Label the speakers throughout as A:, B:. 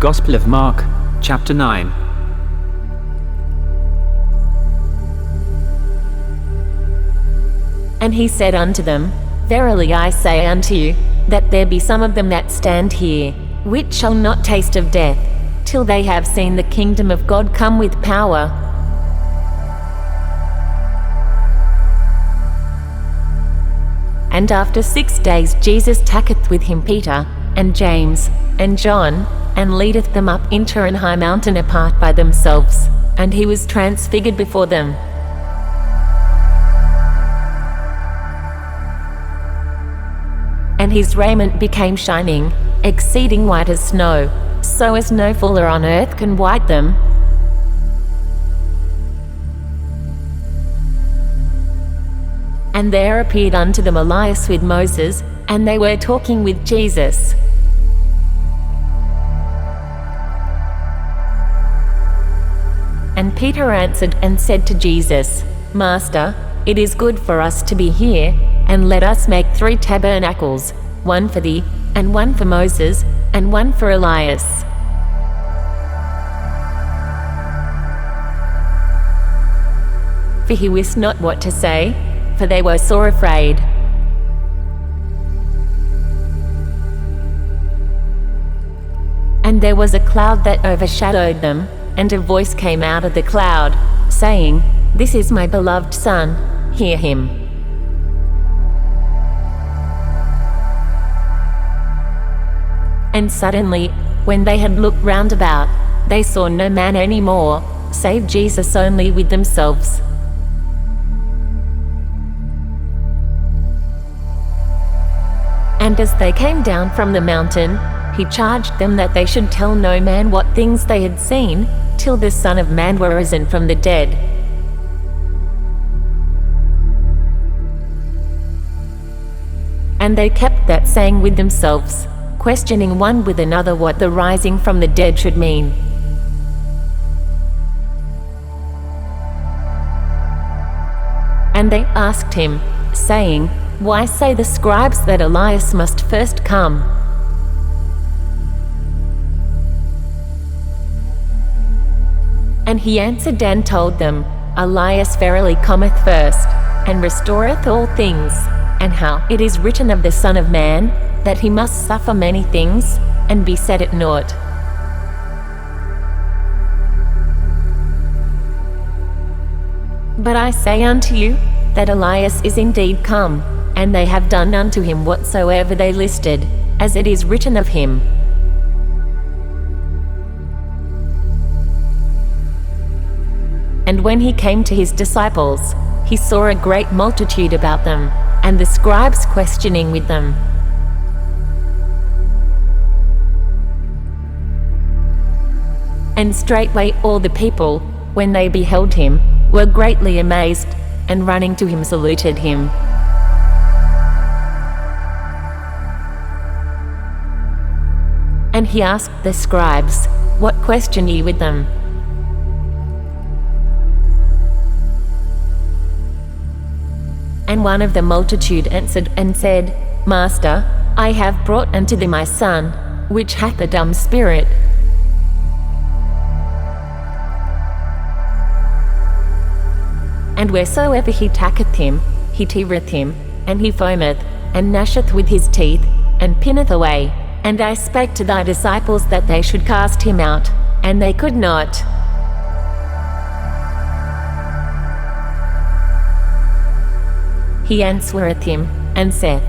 A: Gospel of Mark, chapter 9.
B: And he said unto them, Verily I say unto you, that there be some of them that stand here, which shall not taste of death, till they have seen the kingdom of God come with power. And after 6 days Jesus taketh with him Peter, and James, and John, and leadeth them up into an high mountain apart by themselves, and he was transfigured before them. And his raiment became shining, exceeding white as snow, so as no fuller on earth can white them. And there appeared unto them Elias with Moses, and they were talking with Jesus. And Peter answered and said to Jesus, Master, it is good for us to be here, and let us make 3 tabernacles, one for thee, and one for Moses, and one for Elias. For he wist not what to say, for they were sore afraid. And there was a cloud that overshadowed them, and a voice came out of the cloud, saying, This is my beloved Son, hear him. And suddenly, when they had looked round about, they saw no man any more, save Jesus only with themselves. And as they came down from the mountain, he charged them that they should tell no man what things they had seen, till the Son of Man were risen from the dead. And they kept that saying with themselves, questioning one with another what the rising from the dead should mean. And they asked him, saying, Why say the scribes that Elias must first come? And he answered and told them, Elias verily cometh first, and restoreth all things, and how it is written of the Son of Man, that he must suffer many things, and be set at naught. But I say unto you, that Elias is indeed come, and they have done unto him whatsoever they listed, as it is written of him. And when he came to his disciples, he saw a great multitude about them, and the scribes questioning with them. And straightway all the people, when they beheld him, were greatly amazed, and running to him saluted him. And he asked the scribes, What question ye with them? And one of the multitude answered and said, Master, I have brought unto thee my son, which hath a dumb spirit. And wheresoever he taketh him, he teareth him, and he foameth, and gnasheth with his teeth, and pinneth away. And I spake to thy disciples that they should cast him out, and they could not. He answereth him, and saith,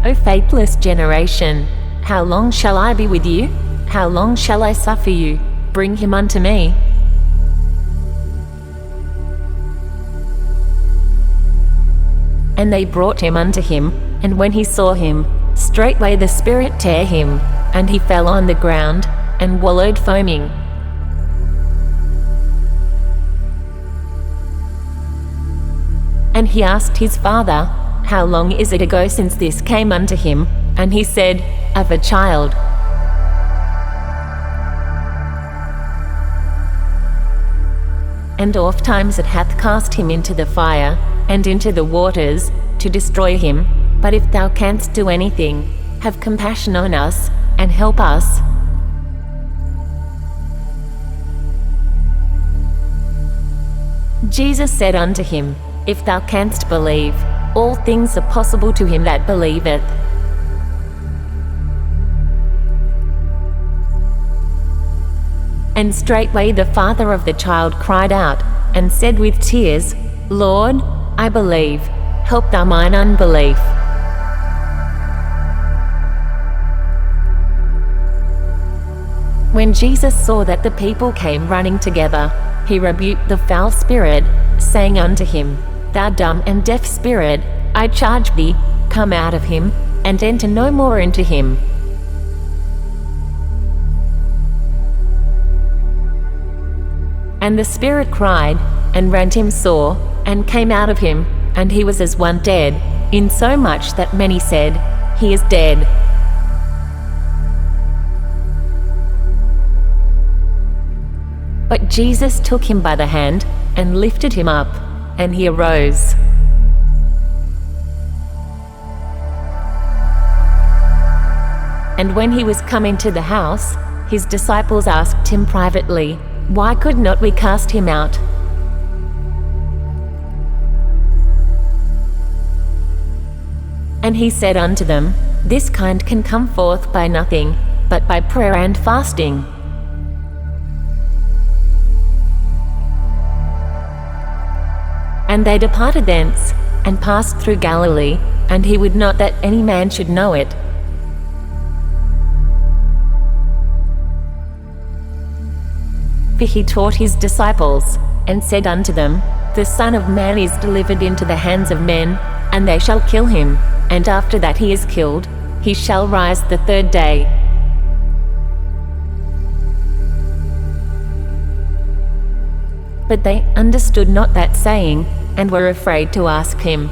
B: O faithless generation, how long shall I be with you? How long shall I suffer you? Bring him unto me. And they brought him unto him, and when he saw him, straightway the spirit tare him, and he fell on the ground, and wallowed foaming. And he asked his father, How long is it ago since this came unto him? And he said, Of a child. And ofttimes it hath cast him into the fire, and into the waters, to destroy him. But if thou canst do anything, have compassion on us, and help us. Jesus said unto him, If thou canst believe, all things are possible to him that believeth. And straightway the father of the child cried out, and said with tears, Lord, I believe, help thou mine unbelief. When Jesus saw that the people came running together, he rebuked the foul spirit, saying unto him, Thou dumb and deaf spirit, I charge thee, come out of him, and enter no more into him. And the spirit cried, and rent him sore, and came out of him, and he was as one dead, insomuch that many said, He is dead. But Jesus took him by the hand, and lifted him up, and he arose. And when he was come into the house, his disciples asked him privately, Why could not we cast him out? And he said unto them, This kind can come forth by nothing, but by prayer and fasting. And they departed thence, and passed through Galilee, and he would not that any man should know it. For he taught his disciples, and said unto them, The Son of Man is delivered into the hands of men, and they shall kill him, and after that he is killed, he shall rise the third day. But they understood not that saying, and were afraid to ask him.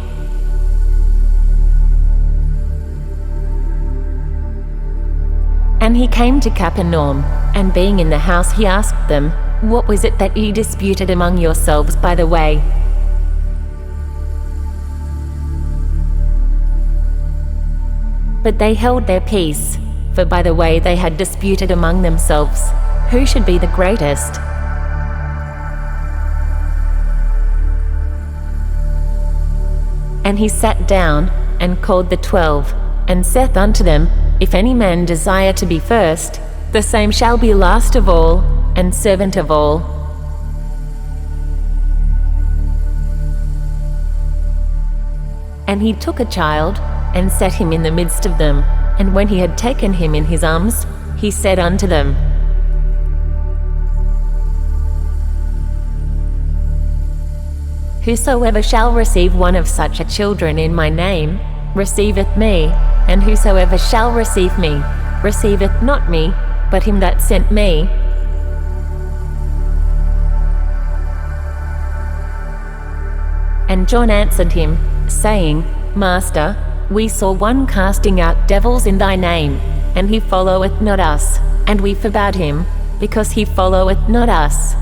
B: And he came to Capernaum, and being in the house he asked them, What was it that ye disputed among yourselves by the way? But they held their peace, for by the way they had disputed among themselves, who should be the greatest. And he sat down, and called the 12, and saith unto them, If any man desire to be first, the same shall be last of all, and servant of all. And he took a child, and set him in the midst of them, and when he had taken him in his arms, he said unto them, Whosoever shall receive one of such a children in my name, receiveth me, and whosoever shall receive me, receiveth not me, but him that sent me. And John answered him, saying, Master, we saw one casting out devils in thy name, and he followeth not us, and we forbade him, because he followeth not us.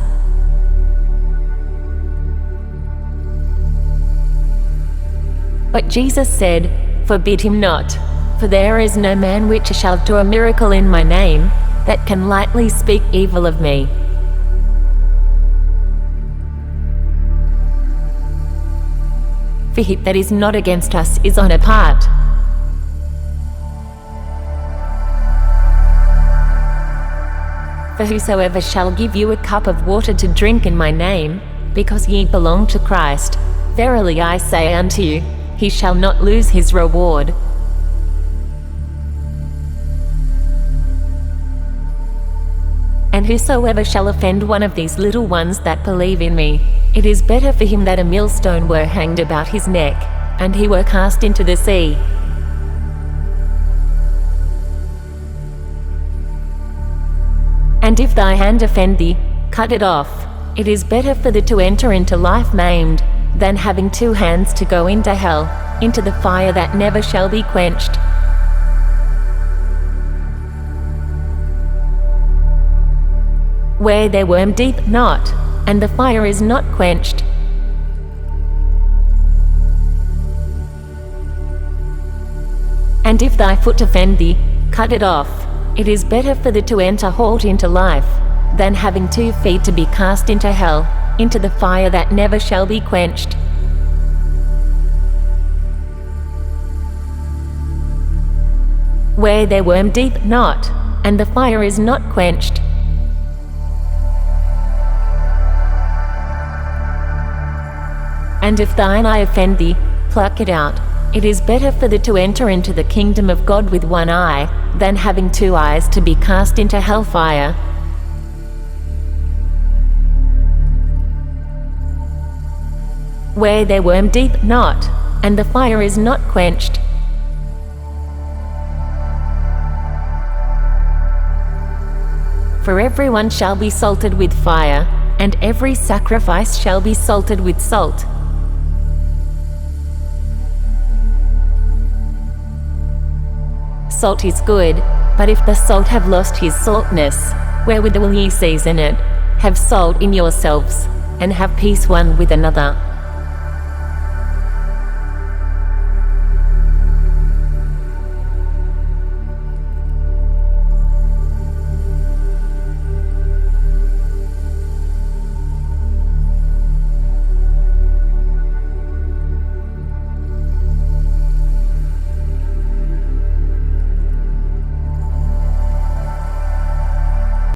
B: But Jesus said, Forbid him not, for there is no man which shall do a miracle in my name, that can lightly speak evil of me. For he that is not against us is on a part. For whosoever shall give you a cup of water to drink in my name, because ye belong to Christ, verily I say unto you, he shall not lose his reward. And whosoever shall offend one of these little ones that believe in me, it is better for him that a millstone were hanged about his neck, and he were cast into the sea. And if thy hand offend thee, cut it off. It is better for thee to enter into life maimed, than having 2 hands to go into hell, into the fire that never shall be quenched. Where their worm deep not, and the fire is not quenched. And if thy foot offend thee, cut it off. It is better for thee to enter halt into life, than having 2 feet to be cast into hell, into the fire that never shall be quenched. Where their worm dieth not, and the fire is not quenched. And if thine eye offend thee, pluck it out. It is better for thee to enter into the kingdom of God with one eye, than having 2 eyes to be cast into hellfire. Where their worm dieth not, and the fire is not quenched. For everyone shall be salted with fire, and every sacrifice shall be salted with salt. Salt is good, but if the salt have lost his saltness, wherewith will ye season it? Have salt in yourselves, and have peace one with another.